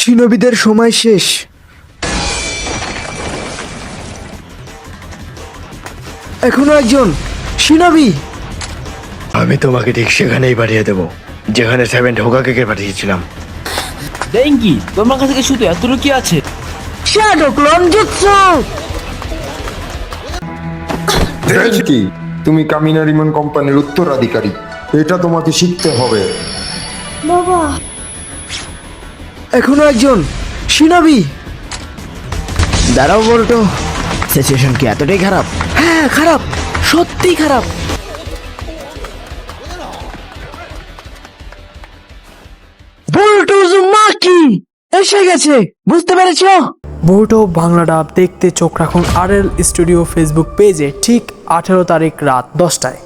শিনবিদের সময় শেষ। এখনো একজন শিনবি। আমি তোমাকে ঠিক সেখানেই পাঠিয়ে দেবো যেখানে সেভেন্ট হোকাকে পাঠিয়েছিলাম। ডেঙ্গি, তোমার কাছে কি শুধু এতটুকু কি আছে? Shadow clone jutsu. কি তুমি কামিনা রিমন কোম্পানির উত্তরাধিকারী, এটা তোমাকে শিখতে হবে। এখনো একজন শিনবি। দাঁড়াও বলতো, সিচুয়েশন কি এতটাই খারাপ? হ্যাঁ খারাপ, সত্যি খারাপ। বল্টুজ মাকি এসে গেছে, বুঝতে পেরেছো? বোর্ডও বাংলা ডাব দেখতে চোখ রাখুন RL স্টুডিও ফেসবুক পেজে ঠিক 18 তারিখ রাত 10টায়।